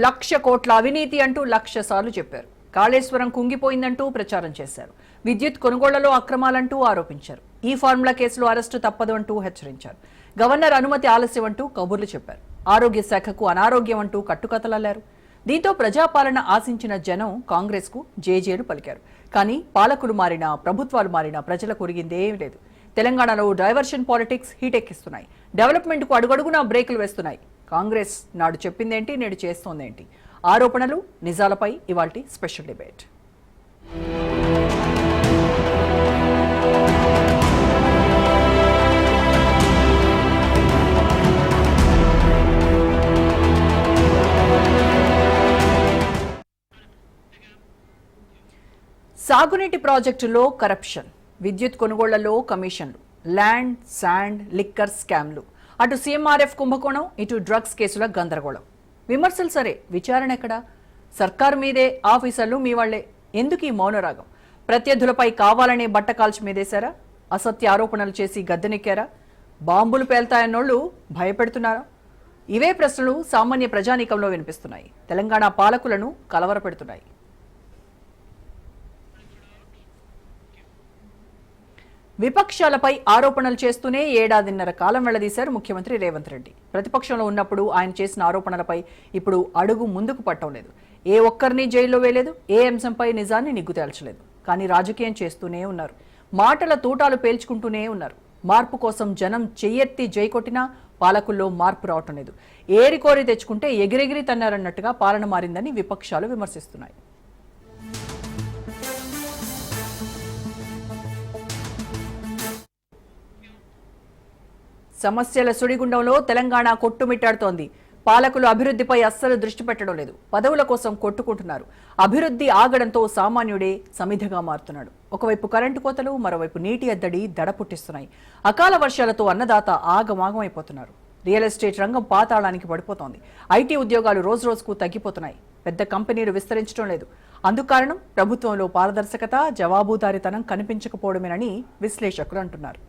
1,00,000 కోట్ల అవినీతి అంటూ 1,00,000 సార్లు చెప్పారు. కాళేశ్వరం కుంగిపోయిందంటూ ప్రచారం చేశారు. విద్యుత్ కొనుగోళ్లలో అక్రమాలంటూ ఆరోపించారు. ఈ ఫార్ములా కేసులో అరెస్టు తప్పదు అంటూ హెచ్చరించారు. గవర్నర్ అనుమతి ఆలస్యం అంటూ కబుర్లు చెప్పారు. ఆరోగ్య శాఖకు అనారోగ్యం అంటూ కట్టుకథలల్లారు. దీంతో ప్రజాపాలన ఆశించిన జనం కాంగ్రెస్ కు జేజేలు పలికారు. కానీ పాలకులు మారినా, ప్రభుత్వాలు మారినా ప్రజలకు ఒరిగిందేమీ లేదు. తెలంగాణలో డైవర్షన్ పాలిటిక్స్ హీటెక్కిస్తున్నాయి. డెవలప్మెంట్ కు అడుగడుగునా బ్రేకులు వేస్తున్నాయి. కాంగ్రెస్ నాడు చెప్పిందేంటి, నేడు చేస్తోందేంటి? ఆరోపణలు, నిజాలపై ఇవాల్టి స్పెషల్ డిబేట్. సాగునీటి ప్రాజెక్టుల్లో కరప్షన్, విద్యుత్ కొనుగోళ్లలో కమిషన్లు, ల్యాండ్, శాండ్, లిక్కర్ స్కామ్లు, అటు సీఎంఆర్ఎఫ్ కుంభకోణం, ఇటు డ్రగ్స్ కేసుల గందరగోళం. విమర్శలు సరే, విచారణ ఎక్కడా? సర్కారు మీదే, ఆఫీసర్లు మీ వాళ్లే. ఎందుకు ఈ మౌనరాగం? ప్రత్యర్థులపై కావాలనే బట్టకాల్చి మీదేశారా? అసత్య ఆరోపణలు చేసి గద్దెనెక్కారా? బాంబులు పేల్తాయన్నోళ్లు భయపెడుతున్నారా? ఇవే ప్రశ్నలు సామాన్య ప్రజానీకంలో వినిపిస్తున్నాయి. తెలంగాణ పాలకులను కలవరపెడుతున్నాయి. విపక్షాలపై ఆరోపణలు చేస్తూనే ఏడాదిన్నర కాలం వెళ్లదీశారు ముఖ్యమంత్రి రేవంత్ రెడ్డి. ప్రతిపక్షంలో ఉన్నప్పుడు ఆయన చేసిన ఆరోపణలపై ఇప్పుడు అడుగు ముందుకు పట్టం లేదు. ఏ ఒక్కరిని జైల్లో వేయలేదు, ఏ అంశంపై నిజాన్ని నిగ్గు తేల్చలేదు. కానీ రాజకీయం చేస్తూనే ఉన్నారు. మాటల తూటాలు పేల్చుకుంటూనే ఉన్నారు. మార్పు కోసం జనం చెయ్యెత్తి జై కొట్టినా పాలకుల్లో మార్పు రావటం లేదు. ఏరికోరి తెచ్చుకుంటే ఎగిరెగిరి తన్నారన్నట్టుగా పాలన మారిందని విపక్షాలు విమర్శిస్తున్నాయి. సమస్యల సుడిగుండంలో తెలంగాణ కొట్టుమిట్టాడుతోంది. పాలకులు అభివృద్ధిపై అస్సలు దృష్టి పెట్టడం లేదు. పదవుల కోసం కొట్టుకుంటున్నారు. అభివృద్ధి ఆగడంతో సామాన్యుడే సమిధగా మారుతున్నాడు. ఒకవైపు కరెంటు కోతలు, మరోవైపు నీటి ఎద్దడి దడ పుట్టిస్తున్నాయి. అకాల వర్షాలతో అన్నదాత ఆగమాగమైపోతున్నారు. రియల్ ఎస్టేట్ రంగం పాతాళానికి పడిపోతోంది. ఐటీ ఉద్యోగాలు రోజురోజుకు తగ్గిపోతున్నాయి. పెద్ద కంపెనీలు విస్తరించడం లేదు. అందుకు కారణం ప్రభుత్వంలో పారదర్శకత, జవాబుదారీతనం కనిపించకపోవడమేనని విశ్లేషకులు అంటున్నారు.